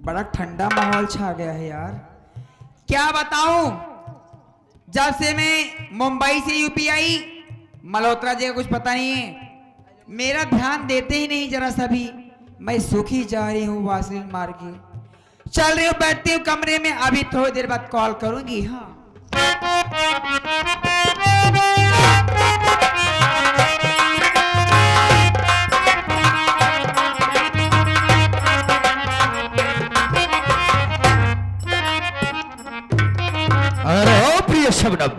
बड़ा ठंडा माहौल छा गया है यार। क्या बताऊं, जब से मैं मुंबई से यूपी आई, मल्होत्रा जी का कुछ पता नहीं है। मेरा ध्यान देते ही नहीं जरा सा भी। मैं सूखी जा रही हूँ वासलीन मार के। चल रही हूँ, बैठती हूँ कमरे में, अभी थोड़ी देर बाद कॉल करूंगी। हाँ अरे ओ प्रिय शबनम,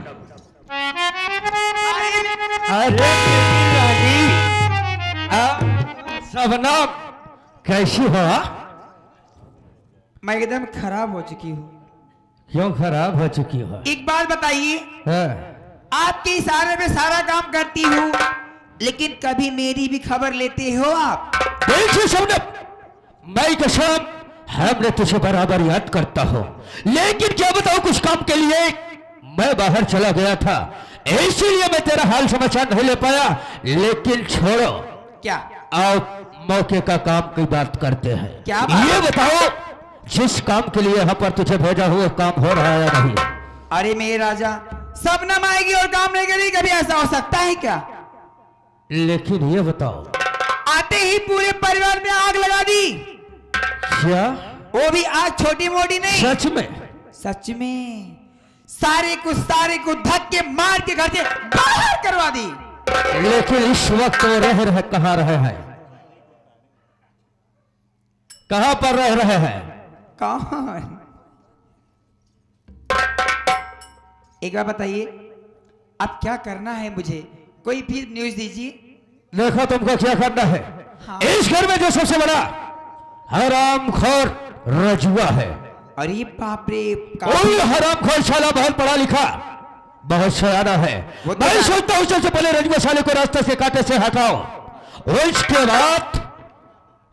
अरे रानी, शबनम कैसी हो? मैं एकदम खराब हो चुकी हूँ। क्यों खराब हो चुकी हो? एक बात बताइए, हाँ। आपके इशारे पे सारा काम करती हूँ, लेकिन कभी मेरी भी खबर लेते हो आप? देखिए शबनम, मैं कसम हमने तुझे बराबर याद करता हूँ, लेकिन क्या बताऊँ, कुछ काम के लिए मैं बाहर चला गया था, इसीलिए मैं तेरा हाल समाचार नहीं ले पाया। लेकिन छोड़ो, क्या? आओ मौके का काम की बात करते हैं। क्या बात? ये बताओ, जिस काम के लिए यहाँ पर तुझे भेजा हुआ काम हो रहा है या नहीं? अरे मेरे राजा, सबनम आएगी और काम नहीं करेगी, कभी ऐसा हो सकता है क्या? लेकिन ये बताओ, आते ही पूरे परिवार में आग लगा दी। क्या वो भी आग छोटी मोटी नहीं, सच में? सच में। सारे को धक्के मार के घर से बाहर करवा दी। लेकिन इस वक्त वो रह रहे कहाँ रहे हैं? कहाँ पर रह रहे हैं? कौन? एक बार बताइए, अब क्या करना है मुझे? कोई फिर न्यूज दीजिए। देखो तुमको क्या करना है। हाँ। इस घर में जो सबसे बड़ा हरामखोर रजुआ है, अरे बाप रे, कोई हरामखोर साला बहुत पढ़ा लिखा, बहुत सयाना है। वो तो मैं जान- सोचता हूँ सबसे पहले रजुआ साले को रास्ते से कांटे से हटाओ, उसके बाद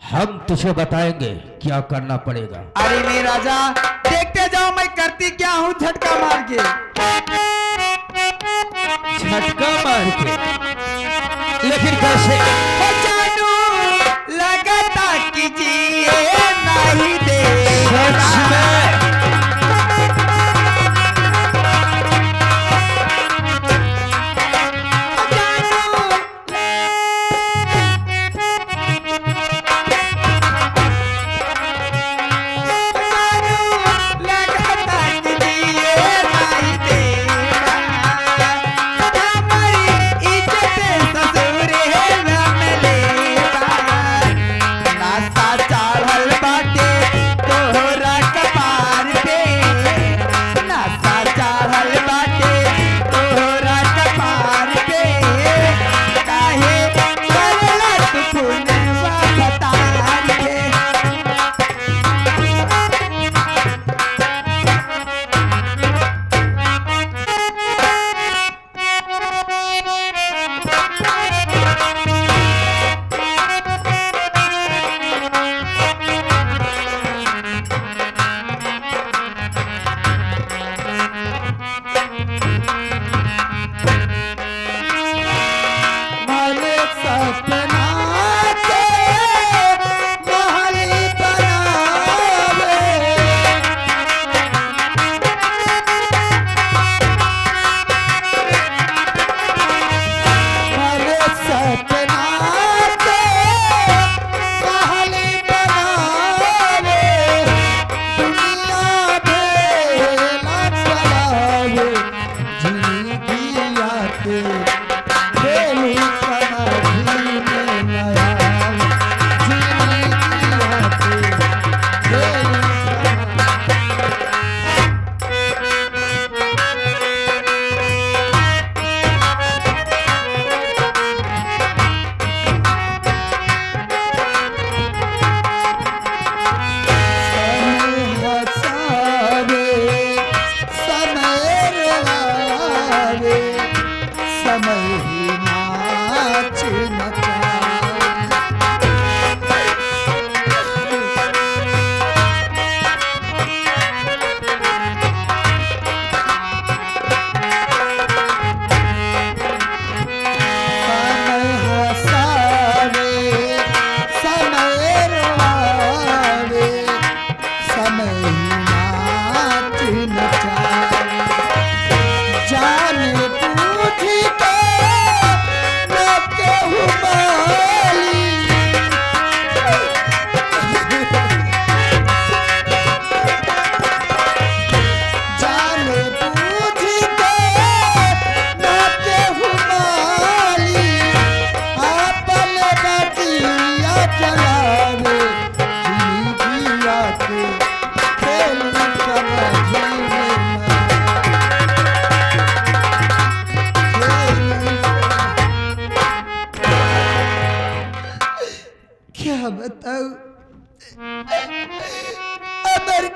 हम तुझे बताएंगे क्या करना पड़ेगा। अरे मेरे राजा, देखते जाओ मैं करती क्या हूँ झटका मार के। झटका मार के? लेकिन कैसे? जानू लगता कि जिए नहीं दे। सच में? चढ़ल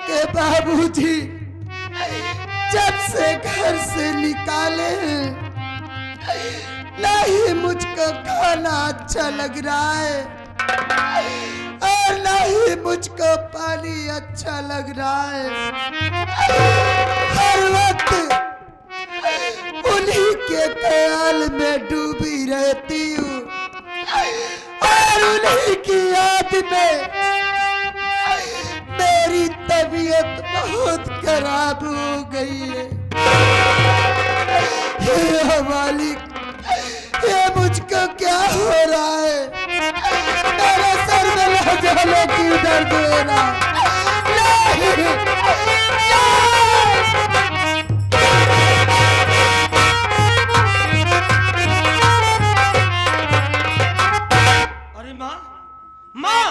के बाबूजी जब से घर से निकाले हैं, नहीं मुझको खाना अच्छा लग रहा है और नहीं मुझको पानी अच्छा लग रहा है। हर वक्त उन्हीं के ख्याल में डूबी रहती हूँ और उन्हीं की याद में मेरी तबीयत बहुत खराब हो गई है। ये मालिक, ये मुझको क्या हो रहा है? मेरे सर में लहजाने की दर्द हो रहा है। अरे माँ, माँ!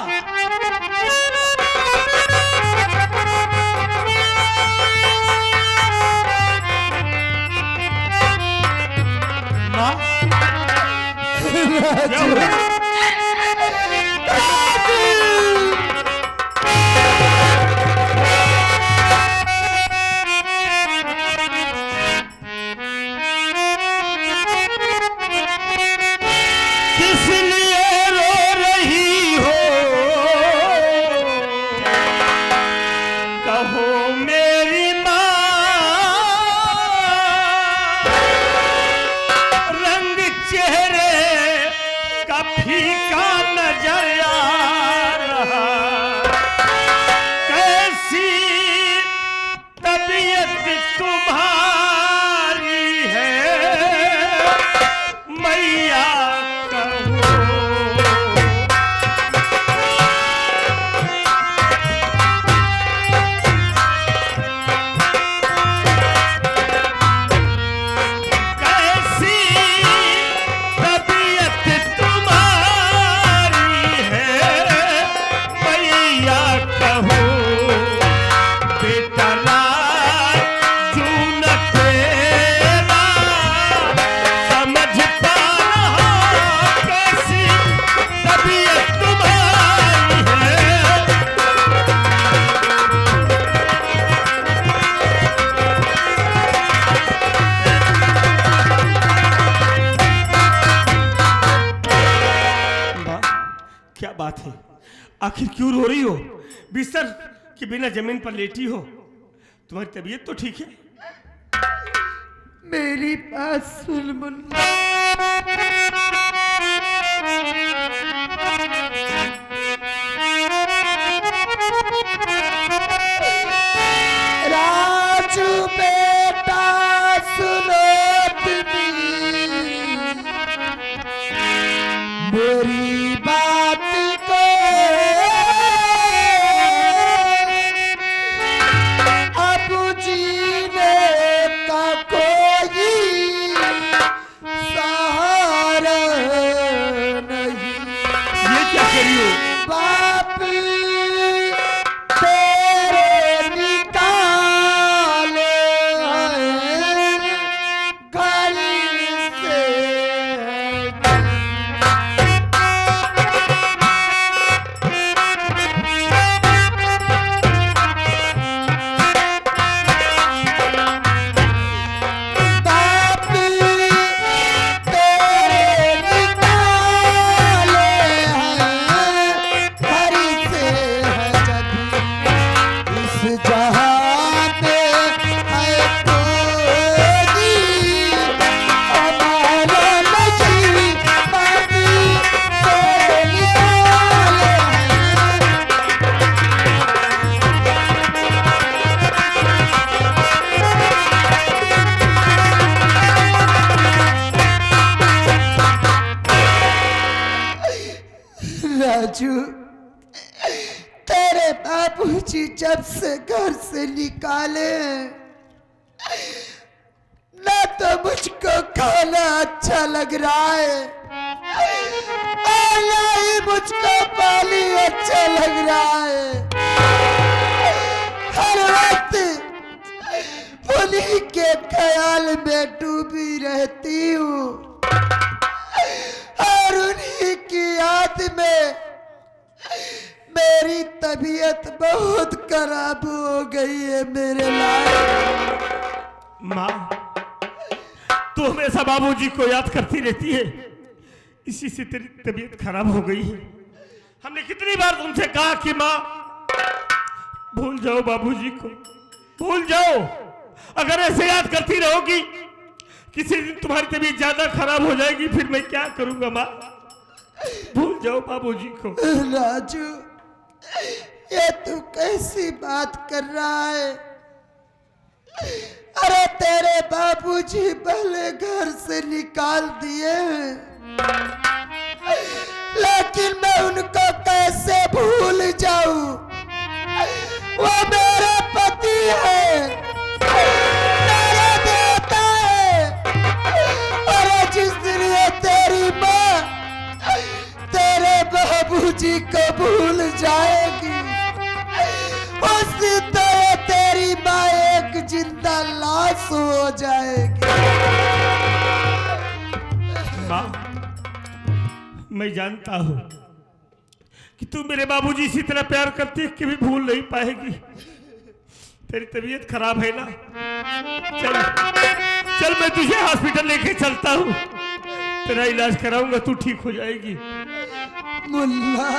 माँ, क्या हुआ? किस लिए रो रही हो? कहो मेरी माँ, रंग चेहरे का फीका नजर आ रहा, कैसी तबीयत तुम्हारी है मैया कहो। कैसी तबीयत तुम्हारी है मैया कहो। बेटा लाजू न तेरा समझ पा रहा, कैसी तबीयत तुम्हारी है। माँ, क्या बात है? आखिर क्यों रो रही हो? बिस्तर के बिना जमीन पर लेटी हो? तुम्हारी तबीयत तो ठीक है? मेरी बात सुन मुन्ना। राजू बेटा सुनो मेरी बात को, अब जीने का कोई सहारा नहीं। ये क्या कर रही हो? बाप तेरे निकाले घर से। बाप तेरे निकाले घर से है जब इस जहां पे है कोई हमारा नहीं। बाप तेरे निकाले राजू, तेरे बाबूजी जब से घर से निकाले ना तो मुझको खाना अच्छा लग रहा है और ना ही मुझको पानी अच्छा लग रहा है। हर वक्त उन्हीं के ख्याल में डूबी रहती हूँ और उन्हीं की याद में मेरी तबीयत बहुत खराब हो गई है मेरे लाल। माँ, तू हमेशा बाबूजी को याद करती रहती है, इसी से तेरी तबीयत खराब हो गई है। हमने कितनी बार तुमसे कहा कि माँ भूल जाओ बाबूजी को, भूल जाओ। अगर ऐसे याद करती रहोगी, किसी दिन तुम्हारी तबीयत ज्यादा खराब हो जाएगी, फिर मैं क्या करूंगा माँ? भूल जाओ बाबूजी को। राजू, ये तू कैसी बात कर रहा है? अरे तेरे बाबूजी पहले घर से निकाल दिए हैं, लेकिन मैं उनको कैसे भूल जाऊं? वो मेरे पति है, मेरा देवता है। और जिस दिन ये तेरी माँ तेरे बाबूजी को भूल जाएगी, उस दिन तो ये तेरी माँ एक जिंदा लाश हो जाएगी। माँ, मैं जानता हूं कि तू मेरे बाबूजी से इतना प्यार करती है कि भी भूल नहीं पाएगी। तेरी तबीयत खराब है ना, चल चल मैं तुझे हॉस्पिटल लेके चलता हूँ, तेरा इलाज कराऊंगा, तू ठीक हो जाएगी। मुल्ला,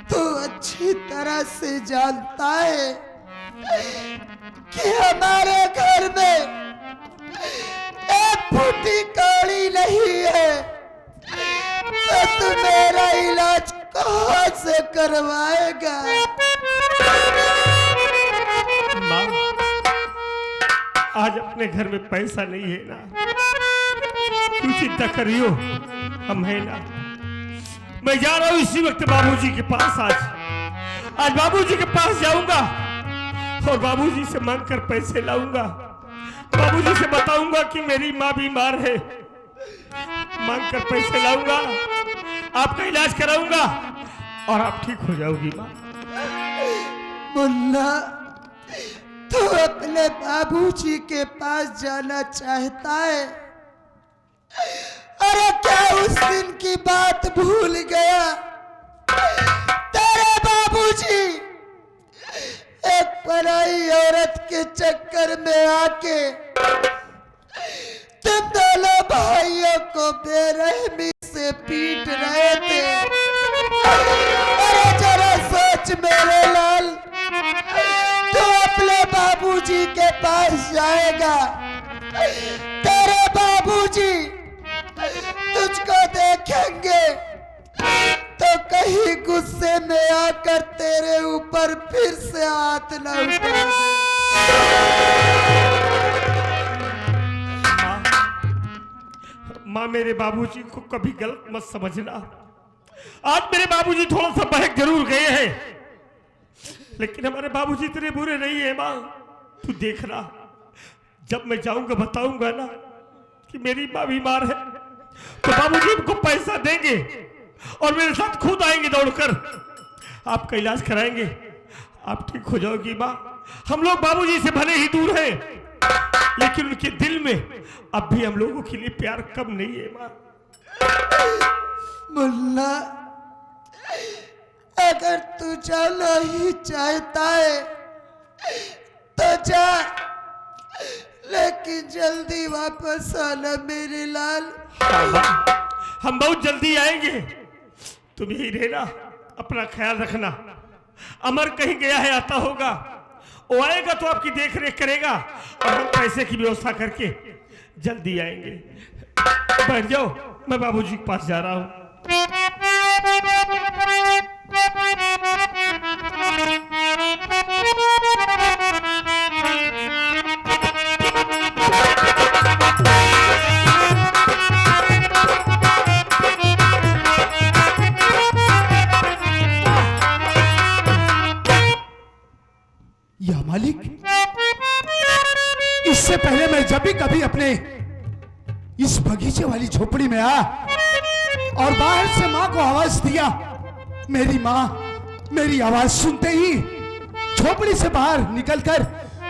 तू अच्छी तरह से जानता है कि हमारे घर में एक फूटी कौड़ी नहीं है, तो तू मेरा इलाज कहाँ से करवाएगा? माँ, आज अपने घर में पैसा नहीं है ना, क्यों चिंता करियो, हम है ना। मैं जा रहा हूँ इसी वक्त बाबूजी के पास। आज बाबूजी के पास जाऊंगा और बाबूजी से मांगकर पैसे लाऊंगा। बाबूजी से बताऊंगा कि मेरी माँ बीमार है, मांगकर पैसे लाऊंगा, आपका इलाज कराऊंगा और आप ठीक हो जाओगी माँ। मुन्ना, तू अपने बाबूजी के पास जाना चाहता है? अरे क्या उस दिन की बात भूल गया? तेरे बाबूजी एक पराई औरत के चक्कर में आके तुम दोनों भाइयों को बेरहमी से पीट रहे थे। अरे जरा सोच मेरे लाल, तू अपने बाबूजी के पास जाएगा, तेरे बाबूजी तुझको देखेंगे तो कहीं गुस्से में आकर तेरे ऊपर फिर से हाथ न उठा। माँ, मेरे बाबूजी को कभी गलत मत समझना। आज मेरे बाबूजी थोड़ा सा बहक जरूर गए हैं, लेकिन हमारे बाबूजी इतने बुरे नहीं है माँ। तू देखना, जब मैं जाऊंगा बताऊंगा ना कि मेरी माँ बीमार है, तो बाबूजी हमको पैसा देंगे और मेरे साथ खुद आएंगे दौड़कर, आपका इलाज कराएंगे, आप ठीक हो जाओगी माँ। हम लोग बाबूजी से भले ही दूर हैं, लेकिन उनके दिल में अब भी हम लोगों के लिए प्यार कम नहीं है माँ। मुन्ना, अगर तू जाना ही चाहता है तो जा, लेकिन जल्दी वापस आना मेरे लाल। हाँ, हम बहुत जल्दी आएंगे, तुम यही रहना, अपना ख्याल रखना। अमर कहीं गया है, आता होगा, वो आएगा तो आपकी देख रेख करेगा और हम पैसे की व्यवस्था करके जल्दी आएंगे। बैठ जाओ, मैं बाबूजी के पास जा रहा हूँ। या मालिक, इससे पहले मैं जब भी कभी अपने इस बगीचे वाली झोपड़ी में आया और बाहर से माँ को आवाज दिया, मेरी माँ मेरी आवाज सुनते ही झोपड़ी से बाहर निकलकर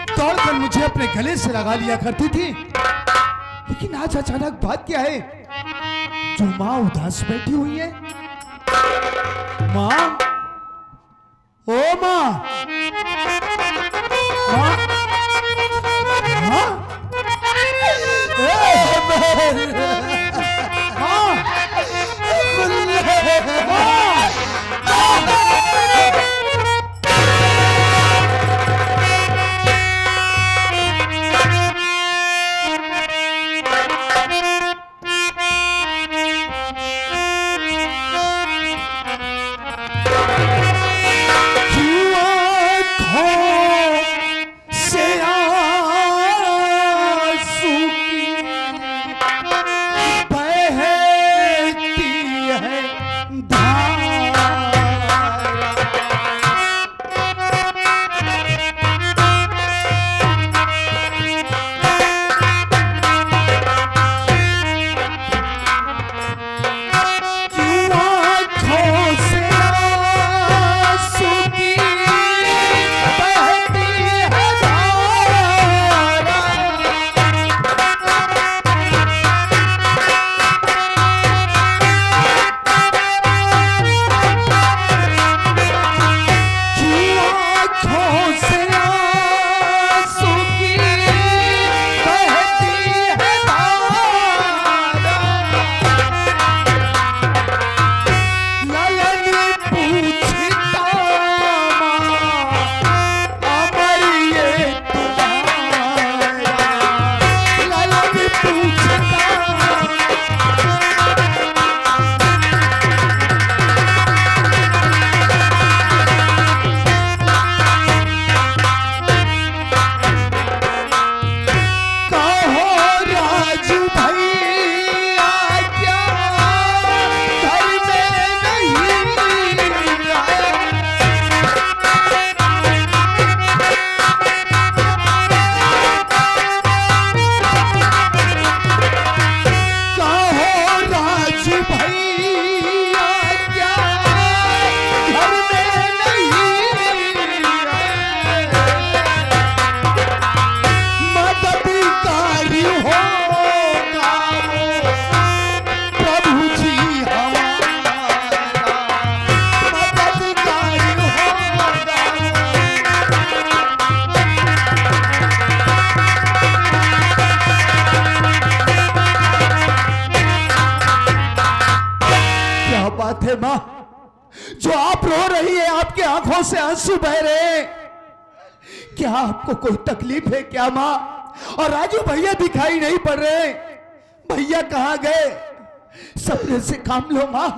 दौड़कर मुझे अपने गले से लगा लिया करती थी। लेकिन आज अचानक बात क्या है, जो माँ उदास बैठी हुई है? माँ, ओ माँ, माँ, माँ, बात है माँ, जो आप रो रही है, आपके आंखों से आंसू बह रहे हैं, क्या आपको कोई तकलीफ है क्या माँ? और राजू भैया दिखाई नहीं पड़ रहे, भैया कहाँ गए? सपने से काम लो माँ,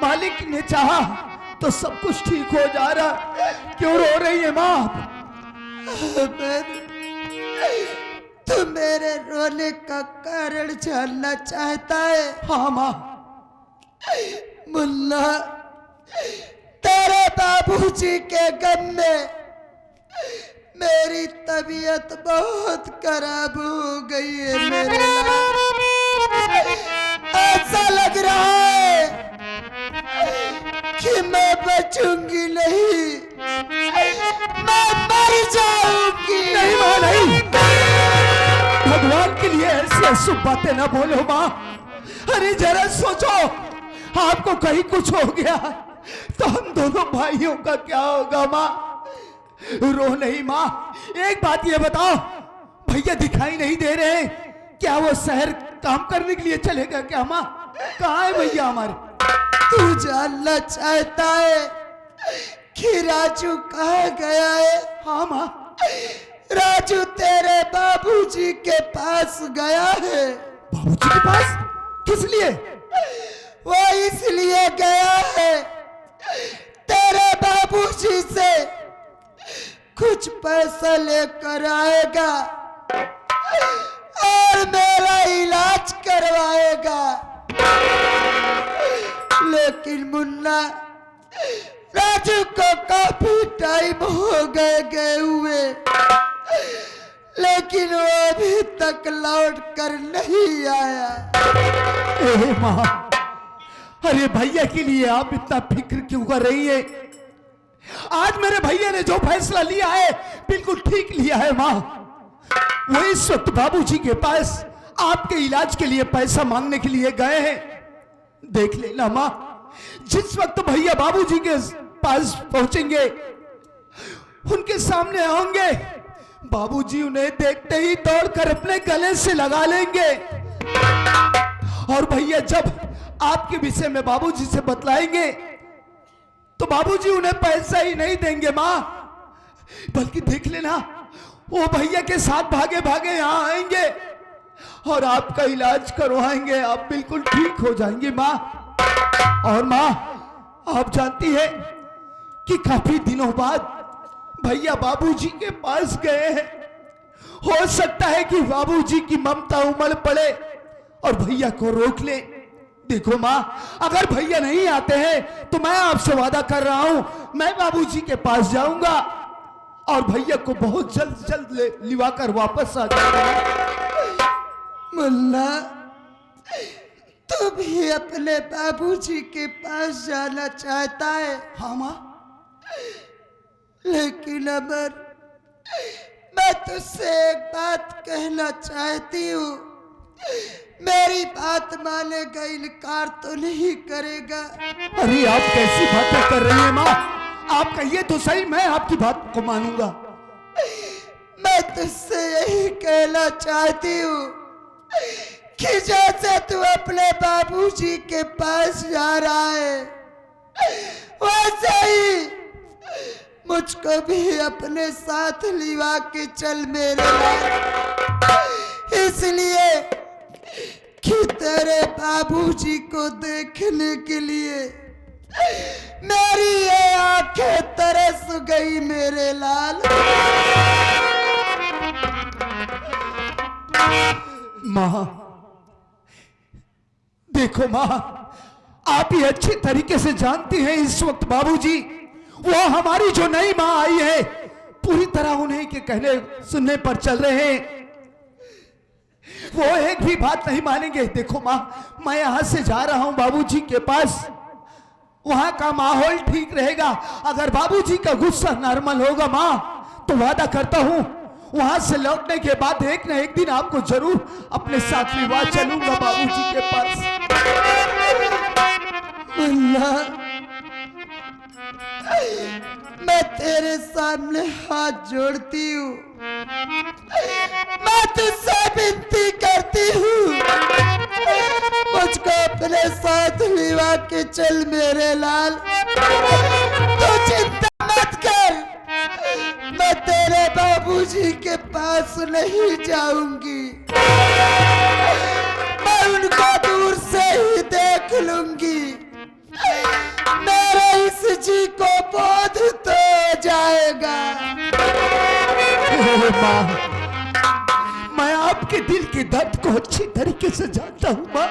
मालिक ने चाहा तो सब कुछ ठीक हो जा रहा, क्यों रो रही है माँ? तू मेरे रोने का कारण जानना चाहता है? हाँ माँ। मुन्ना, तेरे बाबूजी के गम में मेरी तबीयत बहुत खराब हो गई है। मेरे ऐसा लग रहा है कि मैं बचूंगी नहीं, मैं मर जाऊंगी। नहीं माँ नहीं, भगवान के लिए ऐसी अशुभ बातें ना बोलो माँ। अरे जरा सोचो, आपको कहीं कुछ हो गया तो हम दोनों भाइयों का क्या होगा माँ? रो नहीं माँ। एक बात ये बताओ, भैया दिखाई नहीं दे रहे, क्या वो शहर काम करने के लिए चलेगा क्या माँ? कहाँ है भैया हमारे? तू जानना चाहता है कि राजू कहाँ गया है? हाँ माँ। राजू तेरे बाबूजी के पास गया है। बाबूजी के पास? किस लिए? वो इसलिए गया है, तेरे बाबूजी से कुछ पैसा लेकर आएगा और मेरा इलाज करवाएगा। लेकिन मुन्ना, राजू को काफी टाइम हो गए हुए, लेकिन वो अभी तक लौट कर नहीं आया। ए माँ, अरे भैया के लिए आप इतना फिक्र क्यों कर रही है? आज मेरे भैया ने जो फैसला लिया है बिल्कुल ठीक लिया है माँ। वो इस वक्त बाबूजी के पास आपके इलाज के लिए पैसा मांगने के लिए गए हैं। देख लेना माँ, जिस वक्त भैया बाबूजी के पास पहुंचेंगे उनके सामने आऊंगे, बाबूजी उन्हें देखते ही दौड़कर अपने गले से लगा लेंगे। और भैया जब आपके विषय में बाबूजी से बतलाएंगे तो बाबूजी उन्हें पैसा ही नहीं देंगे माँ, बल्कि देख लेना वो भैया के साथ भागे भागे यहाँ आएंगे और आपका इलाज करवाएंगे, आप बिल्कुल ठीक हो जाएंगे माँ। और माँ आप जानती है कि काफी दिनों बाद भैया बाबूजी के पास गए हैं, हो सकता है कि बाबूजी की ममता उमड़ पड़े और भैया को रोक ले। देखो माँ, अगर भैया नहीं आते हैं तो मैं आपसे वादा कर रहा हूं, मैं बाबूजी के पास जाऊंगा और भैया को बहुत जल्द लिवा कर वापस आ जाऊंगा। मुन्ना, तू भी अपने बाबूजी के पास जाना चाहता है? हाँ माँ। लेकिन अमर, मैं तुझसे एक बात कहना चाहती हूँ, मेरी बात मानेगा, इनकार तो नहीं करेगा? अरे आप कैसी बातें कर रही हैं माँ, आप कहिए तो सही, मैं आपकी बात को मानूंगा। मैं तुझसे यही कहना चाहती हूँ कि जैसे तू अपने बाबूजी के पास जा रहा है, वैसे ही मुझको भी अपने साथ लिवा के चल मेरे लाल। इसलिए कि तेरे बाबूजी को देखने के लिए मेरी ये आंखें तरस गई मेरे लाल। माँ देखो माँ, आप ये अच्छी तरीके से जानती हैं इस वक्त बाबूजी वो हमारी जो नई माँ आई है पूरी तरह उन्हीं के कहने सुनने पर चल रहे हैं, वो एक भी बात नहीं मानेंगे। देखो माँ, मैं यहाँ से जा रहा हूँ बाबूजी के पास, वहां का माहौल ठीक रहेगा। अगर बाबूजी का गुस्सा नॉर्मल होगा माँ तो वादा करता हूँ वहां से लौटने के बाद एक न एक दिन आपको जरूर अपने साथ विवाह चलूंगा बाबूजी के पास। मुन्ना, मैं तेरे सामने हाथ जोड़ती हूँ, मैं तुझसे विनती करती हूँ, मुझको अपने साथ लिवा के चल मेरे लाल। तू चिंता मत कर, मैं तेरे बाबूजी के पास नहीं जाऊंगी, मैं उनको दूर से ही देख लूंगी, मेरे इस जी को बोध तो जाएगा। माँ, मैं आपके दिल के दर्द को अच्छी तरीके से जानता हूँ माँ,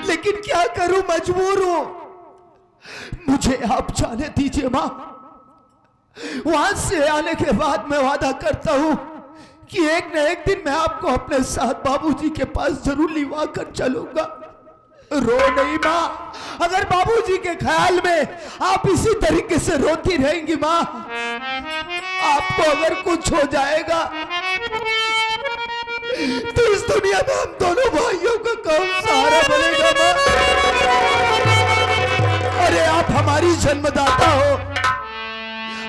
लेकिन क्या करूं, मजबूर हूं। मुझे आप जाने दीजिए माँ, वहां से आने के बाद मैं वादा करता हूं कि एक न एक दिन मैं आपको अपने साथ बाबूजी के पास जरूर लिवा कर चलूंगा। रो नहीं माँ, अगर बाबूजी के ख्याल में आप इसी तरीके से रोती रहेंगी माँ, आपको अगर कुछ हो जाएगा तो इस दुनिया में हम दोनों भाइयों का कौन सहारा बनेगा माँ? अरे आप हमारी जन्मदाता हो,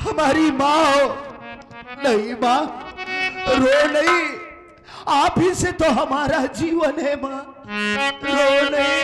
हमारी माँ हो। नहीं माँ, रो नहीं, आप ही से तो हमारा जीवन है माँ, रो नहीं।